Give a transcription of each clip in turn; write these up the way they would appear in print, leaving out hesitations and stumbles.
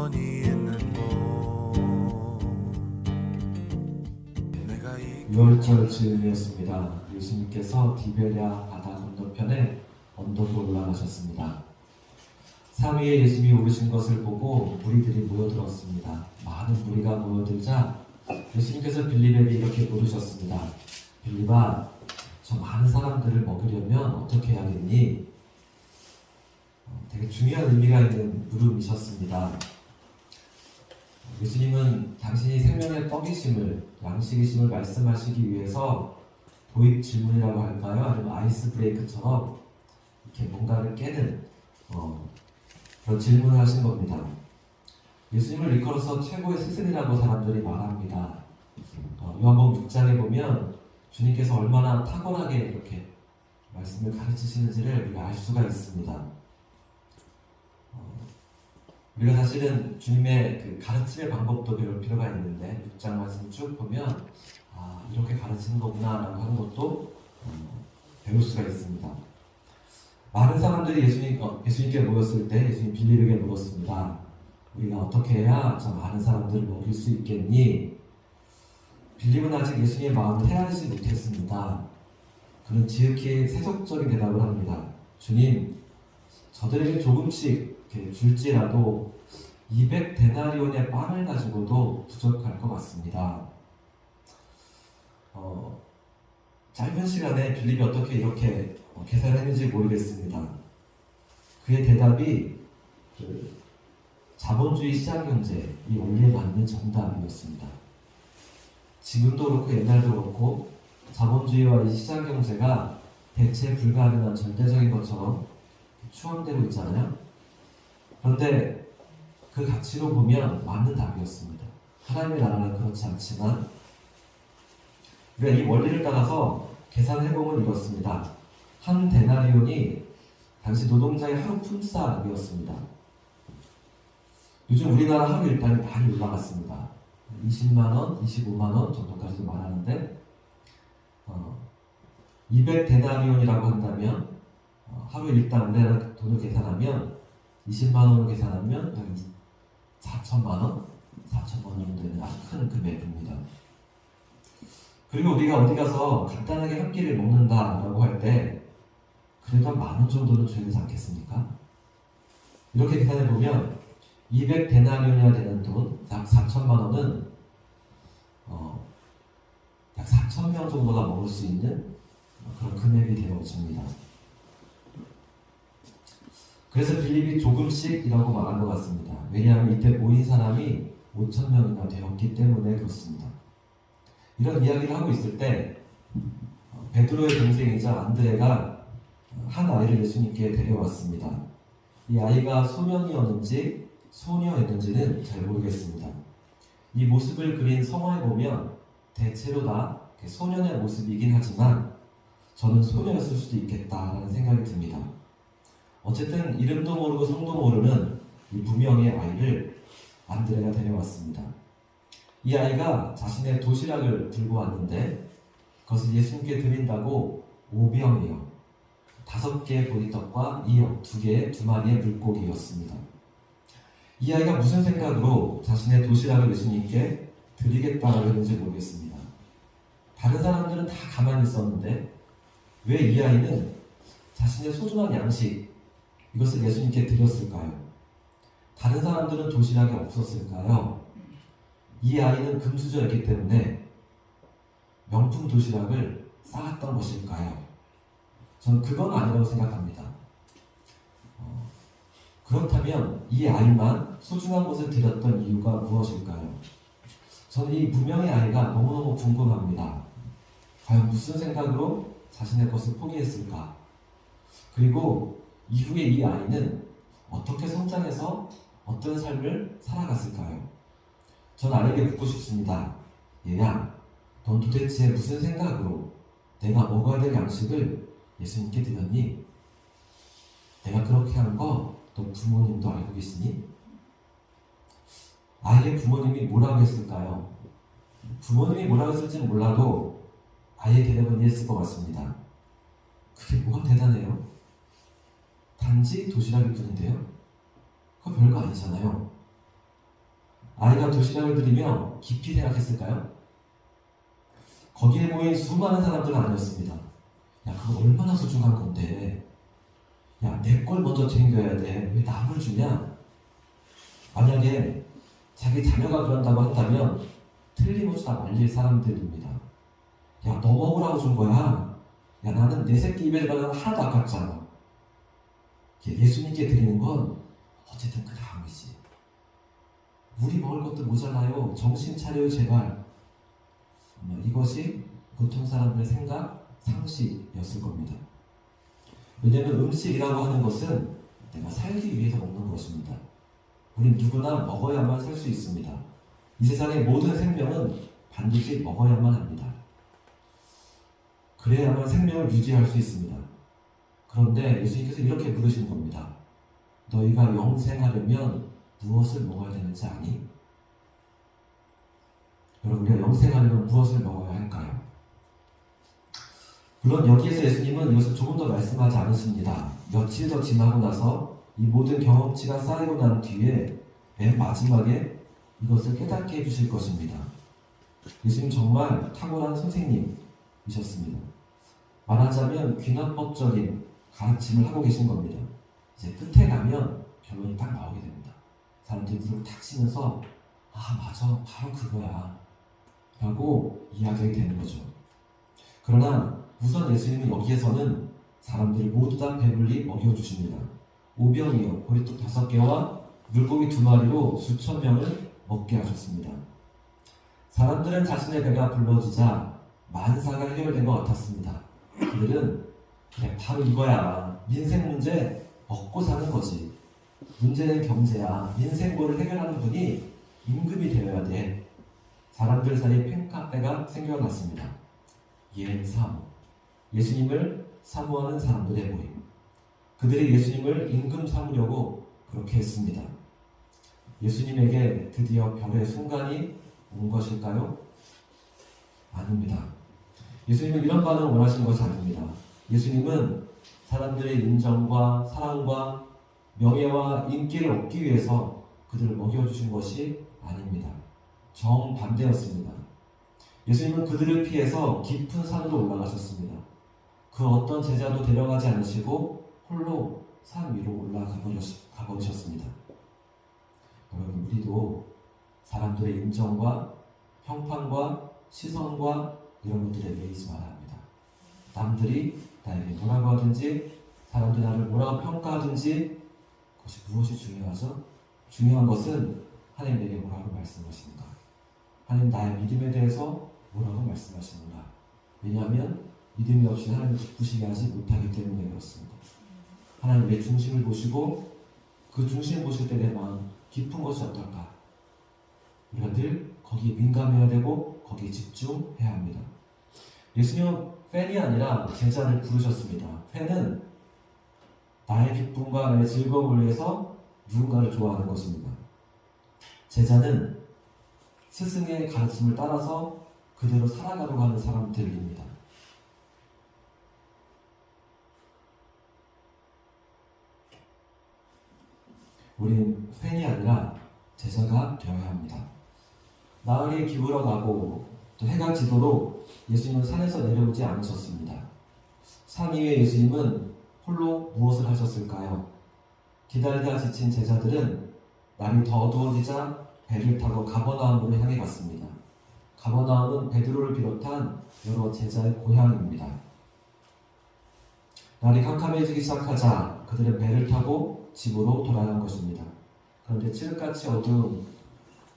영원히 있는 곳. 6월절 즈음이었습니다. 예수님께서 디베랴 바다 건너편에 언덕으로 올라가셨습니다. 산 위에 예수님이 오르신 것을 보고 무리들이 모여들었습니다. 많은 무리가 모여들자 예수님께서 빌립에게 이렇게 물으셨습니다. 빌립아, 저 많은 사람들을 먹이려면 어떻게 해야겠니? 되게 중요한 의미가 있는 물음이셨습니다. 예수님은 당신이 생명의 떡이심을, 양식이심을 말씀하시기 위해서 도입 질문이라고 할까요? 아니면 아이스 브레이크처럼 이렇게 뭔가를 깨는 그런 질문을 하신 겁니다. 예수님을 일컬어서 최고의 스승이라고 사람들이 말합니다. 요한복음 6장에 보면 주님께서 얼마나 탁월하게 이렇게 말씀을 가르치시는지를 우리가 알 수가 있습니다. 우리가 사실은 주님의 그 가르침의 방법도 배울 필요가 있는데 6장 말씀 쭉 보면 이렇게 가르치는 거구나 라고 하는 것도 배울 수가 있습니다. 많은 사람들이 예수님께 모였을 때 예수님 빌립에게 물었습니다. 우리가 어떻게 해야 저 많은 사람들을 먹일 수 있겠니? 빌립은 아직 예수님의 마음을 헤아리지 못했습니다. 그는 지극히 세속적인 대답을 합니다. 주님, 저들에게 조금씩 줄지라도 200데나리온의 빵을 가지고도 부족할 것 같습니다. 짧은 시간에 빌립이 어떻게 이렇게 계산했는지 모르겠습니다. 그의 대답이 자본주의 시장경제, 이 원리에 맞는 정답이었습니다. 지금도 그렇고 옛날도 그렇고 자본주의와 이 시장경제가 대체 불가능한 절대적인 것처럼 추앙되고 있잖아요. 그런데 그 가치로 보면 맞는 답이었습니다. 하나님의 나라는 그렇지 않지만 우리가 이 원리를 따라서 계산해보면 이렇습니다. 한 데나리온이 당시 노동자의 하루 품삯이었습니다. 요즘 우리나라 하루 일당이 많이 올라갔습니다. 20만원, 25만원 정도까지도 말하는데 200데나리온이라고 한다면 하루 일당 우리나라 돈을 계산하면 20만원을 계산하면 약 4천만원? 4천만원 정도 되는 아주 큰 금액입니다. 그리고 우리가 어디 가서 간단하게 한 끼를 먹는다라고 할 때 그래도 한 만원 정도는 줘야 되지 않겠습니까? 이렇게 계산해보면 200데나리온이나 되는 돈, 약 4천만원은 약 4천명 정도가 먹을 수 있는 그런 금액이 되어집니다. 그래서 빌립이 조금씩이라고 말한 것 같습니다. 왜냐하면 이때 모인 사람이 5천명이나 되었기 때문에 그렇습니다. 이런 이야기를 하고 있을 때 베드로의 동생이자 안드레가 한 아이를 예수님께 데려왔습니다. 이 아이가 소년이었는지 소녀였는지는 잘 모르겠습니다. 이 모습을 그린 성화에 보면 대체로 다 소년의 모습이긴 하지만 저는 소녀였을 수도 있겠다라는 생각이 듭니다. 어쨌든 이름도 모르고 성도 모르는 이 무명의 아이를 안드레가 데려왔습니다. 이 아이가 자신의 도시락을 들고 왔는데 그것을 예수님께 드린다고 5병이요 5개의 보리떡과 2억 2개의 2마리의 물고기였습니다. 이 아이가 무슨 생각으로 자신의 도시락을 예수님께 드리겠다고 했는지 모르겠습니다. 다른 사람들은 다 가만히 있었는데 왜 이 아이는 자신의 소중한 양식 이것을 예수님께 드렸을까요? 다른 사람들은 도시락이 없었을까요? 이 아이는 금수저였기 때문에 명품 도시락을 쌓았던 것일까요? 저는 그건 아니라고 생각합니다. 그렇다면 이 아이만 소중한 것을 드렸던 이유가 무엇일까요? 저는 이 무명의 아이가 너무너무 궁금합니다. 과연 무슨 생각으로 자신의 것을 포기했을까? 그리고 이후에 이 아이는 어떻게 성장해서 어떤 삶을 살아갔을까요? 전 아이에게 묻고 싶습니다. 얘야, 넌 도대체 무슨 생각으로 내가 먹어야 될 양식을 예수님께 드렸니? 내가 그렇게 한 거 너 부모님도 알고 계시니? 아이의 부모님이 뭐라고 했을까요? 부모님이 뭐라고 했을지는 몰라도 아이의 대답은 이랬을 것 같습니다. 그게 뭐가 대단해요? 단지 도시락일 뿐인데요? 그거 별거 아니잖아요. 아이가 도시락을 들이며 깊이 생각했을까요? 거기에 모인 수많은 사람들은 아니었습니다. 야, 그거 얼마나 소중한 건데. 야, 내 걸 먼저 챙겨야 돼. 왜 남을 주냐? 만약에 자기 자녀가 그런다고 한다면 틀림없이 다 말릴 사람들입니다. 야, 너 먹으라고 준 거야. 야, 나는 내 새끼 입에 들어가는 거 하나도 아깝잖아. 예수님께 드리는 건 어쨌든 그 다음이지. 우리 먹을 것도 모자라요. 정신 차려요, 제발. 이것이 보통 사람들의 생각, 상식이었을 겁니다. 왜냐하면 음식이라고 하는 것은 내가 살기 위해서 먹는 것입니다. 우린 누구나 먹어야만 살 수 있습니다. 이 세상의 모든 생명은 반드시 먹어야만 합니다. 그래야만 생명을 유지할 수 있습니다. 그런데 예수님께서 이렇게 물으신 겁니다. 너희가 영생하려면 무엇을 먹어야 되는지 아니? 여러분, 우리가 영생하려면 무엇을 먹어야 할까요? 물론 여기에서 예수님은 이것을 조금 더 말씀하지 않으십니다. 며칠 더 지나고 나서 이 모든 경험치가 쌓이고 난 뒤에 맨 마지막에 이것을 깨닫게 해주실 것입니다. 예수님 정말 탁월한 선생님이셨습니다. 말하자면 귀납법적인 가르침을 하고 계신 겁니다. 이제 끝에 가면 결론이 딱 나오게 됩니다. 사람들이 무릎을 탁 치면서 아, 맞아, 바로 그거야 라고 이야기하게 되는 거죠. 그러나 우선 예수님은 여기에서는 사람들을 모두 다 배불리 먹여주십니다. 오병이어 보리떡 5개와 물고기 2마리로 수천 명을 먹게 하셨습니다. 사람들은 자신의 배가 불러지자 만사가 해결된 것 같았습니다. 그들은 그래, 바로 이거야. 민생 문제 먹고 사는 거지. 문제는 경제야. 민생고를 해결하는 분이 임금이 되어야 돼. 사람들 사이에 팬카페가 생겨났습니다. 예사모, 예수님을 사모하는 사람들의 모임. 그들이 예수님을 임금 삼으려고 그렇게 했습니다. 예수님에게 드디어 별의 순간이 온 것일까요? 아닙니다. 예수님은 이런 반응을 원하시는 것이 아닙니다. 예수님은 사람들의 인정과 사랑과 명예와 인기를 얻기 위해서 그들을 먹여주신 것이 아닙니다. 정반대였습니다. 예수님은 그들을 피해서 깊은 산으로 올라가셨습니다. 그 어떤 제자도 데려가지 않으시고 홀로 산 위로 올라가 버리셨습니다. 여러분, 우리도 사람들의 인정과 평판과 시선과 이런 것들에 매이지 말아야 합니다. 남들이 나에게 뭐라고 하든지 사람들이 나를 뭐라고 평가하든지 그것이 무엇이 중요하죠? 중요한 것은 하나님 내게 뭐라고 말씀하시는가, 하나님 나의 믿음에 대해서 뭐라고 말씀하시는가. 왜냐하면 믿음이 없이 하나님을 기쁘시게 하지 못하기 때문에 그렇습니다. 하나님 내 중심을 보시고 그 중심을 보실 때 내 마음 깊은 것이 어떨까? 우리가 늘 거기에 민감해야 되고 거기에 집중해야 합니다. 예수님은 팬이 아니라 제자를 부르셨습니다. 팬은 나의 기쁨과 나의 즐거움을 위해서 누군가를 좋아하는 것입니다. 제자는 스승의 가르침을 따라서 그대로 살아가려고 하는 사람들입니다. 우리는 팬이 아니라 제자가 되어야 합니다. 나흘이 기울어 가고 또 해가 지도록 예수님은 산에서 내려오지 않으셨습니다. 산 위에 예수님은 홀로 무엇을 하셨을까요? 기다리다 지친 제자들은 날이 더 어두워지자 배를 타고 가버나움으로 향해 갔습니다. 가버나움은 베드로를 비롯한 여러 제자의 고향입니다. 날이 캄캄해지기 시작하자 그들은 배를 타고 집으로 돌아간 것입니다. 그런데 칠흑같이 어두운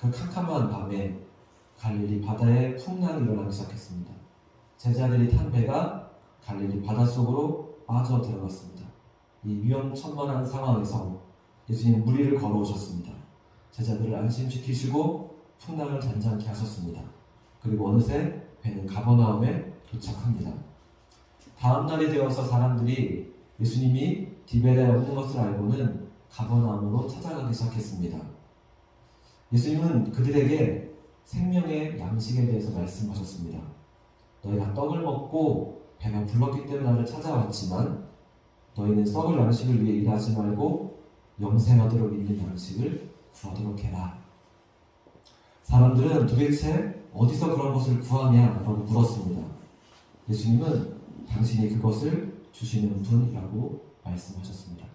그 캄캄한 밤에 갈릴리 바다에 풍랑이 일어나기 시작했습니다. 제자들이 탄 배가 갈릴리 바닷속으로 빠져 들어갔습니다. 이 위험천만한 상황에서 예수님 물 위를 걸어오셨습니다. 제자들을 안심시키시고 풍랑을 잔잔케 하셨습니다. 그리고 어느새 배는 가버나움에 도착합니다. 다음 날이 되어서 사람들이 예수님이 디베레에 없는 것을 알고는 가버나움으로 찾아가기 시작했습니다. 예수님은 그들에게 생명의 양식에 대해서 말씀하셨습니다. 너희가 떡을 먹고 배가 불렀기 때문에 나를 찾아왔지만 너희는 썩을 양식을 위해 일하지 말고 영생하도록 있는 양식을 구하도록 해라. 사람들은 도대체 어디서 그런 것을 구하냐라고 물었습니다. 예수님은 당신이 그것을 주시는 분이라고 말씀하셨습니다.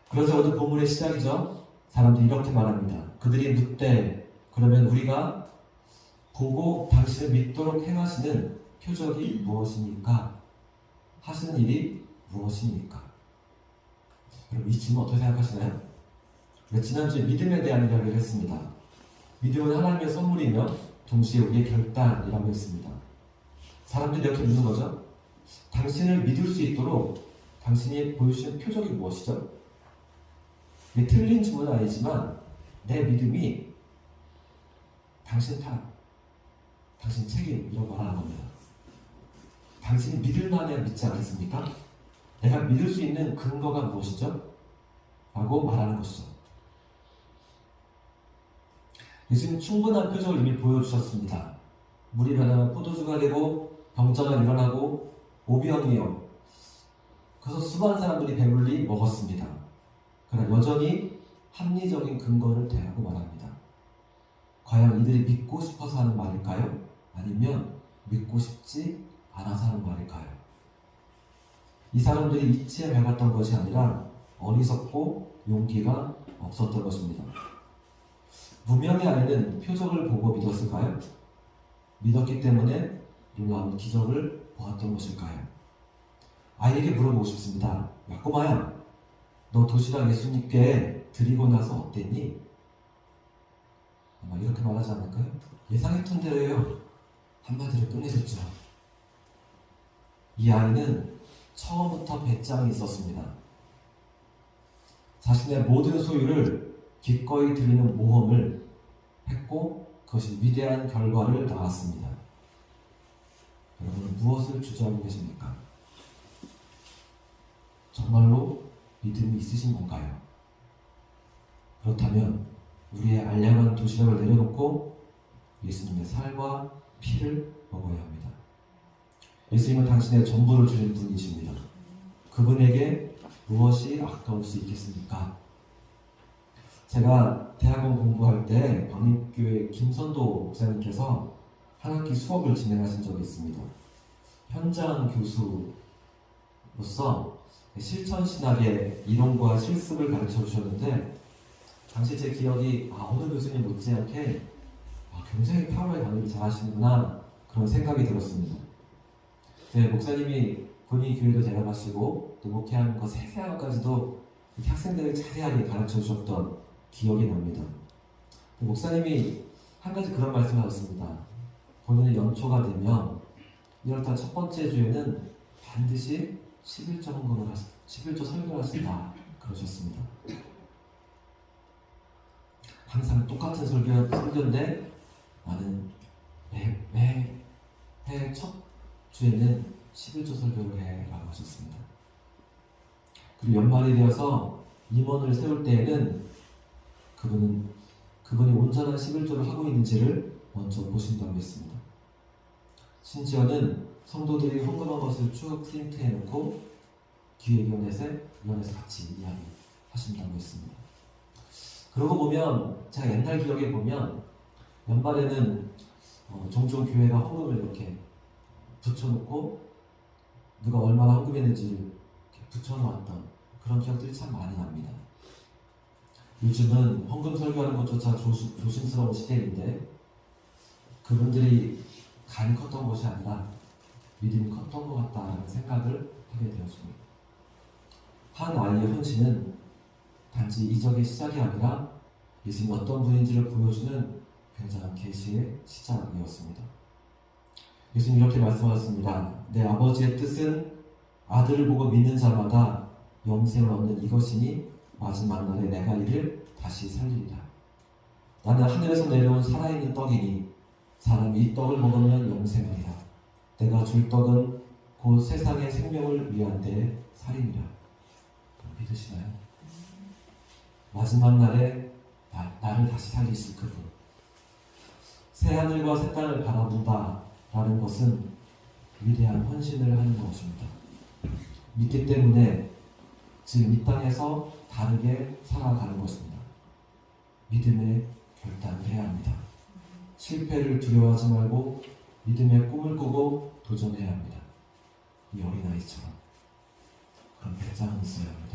그러자 오늘 본문의 시작이죠. 사람들이 이렇게 말합니다. 그들이 묻되 그러면 우리가 보고 당신을 믿도록 행하시는 표적이 무엇입니까? 하시는 일이 무엇입니까? 그럼 이 질문 어떻게 생각하시나요? 지난주에 믿음에 대한 이야기를 했습니다. 믿음은 하나님의 선물이며 동시에 우리의 결단이라고 했습니다. 사람들이 이렇게 묻는 거죠. 당신을 믿을 수 있도록 당신이 보여주신 표적이 무엇이죠? 이게 틀린 질문은 아니지만 내 믿음이 당신 탓, 당신 책임 이런 말 하는 겁니다. 당신이 믿을 만해야 믿지 않겠습니까? 내가 믿을 수 있는 근거가 무엇이죠? 라고 말하는 것이죠. 예수님 충분한 표적을 이미 보여주셨습니다. 물이 변하면 포도주가 되고 병자가 일어나고 오병이어 그래서 수많은 사람들이 배불리 먹었습니다. 그러나 여전히 합리적인 근거를 대라고 말합니다. 과연 이들이 믿고 싶어서 하는 말일까요? 아니면 믿고 싶지 않아서 하는 말일까요? 이 사람들이 이치에 밝았던 것이 아니라 어리석고 용기가 없었던 것입니다. 무명의 아이는 표적을 보고 믿었을까요? 믿었기 때문에 놀라운 기적을 보았던 것일까요? 아이에게 물어보고 싶습니다. 야 꼬마야, 너 도시락 예수님께 드리고 나서 어땠니? 아마 이렇게 말하지 않을까요? 예상했던 대로요. 한마디로 끝내줬죠. 이 아이는 처음부터 배짱이 있었습니다. 자신의 모든 소유를 기꺼이 드리는 모험을 했고 그것이 위대한 결과를 낳았습니다. 여러분 무엇을 주저하고 계십니까? 정말로 믿음이 있으신 건가요? 그렇다면 우리의 알량한 도시락을 내려놓고 예수님의 살과 피를 먹어야 합니다. 예수님은 당신의 전부를 주신 분이십니다. 그분에게 무엇이 아까울 수 있겠습니까? 제가 대학원 공부할 때 광립교회 김선도 목사님께서 한 학기 수업을 진행하신 적이 있습니다. 현장 교수로서 실천신학의 이론과 실습을 가르쳐 주셨는데 당시 제 기억이 어느 교수님 못지않게 굉장히 파워의 강의를 잘 하시는구나 그런 생각이 들었습니다. 목사님이 본인 교회도 데려가시고 또 목회하는 거 세세한 것까지도 학생들을 자세하게 가르쳐 주셨던 기억이 납니다. 목사님이 한 가지 그런 말씀을 하셨습니다. 본인의 연초가 되면 1월달 첫 번째 주에는 반드시 11조 설교를 하신다 그러셨습니다. 항상 똑같은 설교인데 나는 매해 첫 주에는 11조 설교를 해 라고 하셨습니다. 그리고 연말이 되어서 임원을 세울 때에는 그분이 온전한 11조를 하고 있는지를 먼저 보신다고 했습니다. 심지어는 성도들이 헌금한 것을 쭉 프린트해놓고 기획위원회에서 같이 이야기하신다고 했습니다. 그러고 보면 제가 옛날 기억에 보면 연말에는 종종 교회가 헌금을 이렇게 붙여놓고 누가 얼마나 헌금했는지 이렇게 붙여놓았던 그런 기억들이 참 많이 납니다. 요즘은 헌금 설교하는 것조차 조심스러운 시대인데 그분들이 간이 컸던 것이 아니라 믿음이 컸던 것 같다는 생각을 하게 되었습니다. 한 아이의 헌신은 단지 이적의 시작이 아니라 예수님이 어떤 분인지를 보여주는 굉장한 계시의 시작이었습니다. 예수님이 이렇게 말씀하셨습니다. 내 아버지의 뜻은 아들을 보고 믿는 자마다 영생을 얻는 이것이니 마지막 날에 내가 이를 다시 살리리라. 나는 하늘에서 내려온 살아있는 떡이니 사람이 이 떡을 먹으면 영생하리라. 내가 줄 떡은 곧 세상의 생명을 위한 데 살이니라. 믿으시나요? 마지막 날에 나를 다시 살리실 그분. 새 하늘과 새 땅을 바라본다 라는 것은 위대한 헌신을 하는 것입니다. 믿기 때문에 지금 이 땅에서 다르게 살아가는 것입니다. 믿음의 결단을 해야 합니다. 실패를 두려워하지 말고 믿음의 꿈을 꾸고 도전해야 합니다. 이 어린아이처럼 그런 배짱이 있어야 합니다.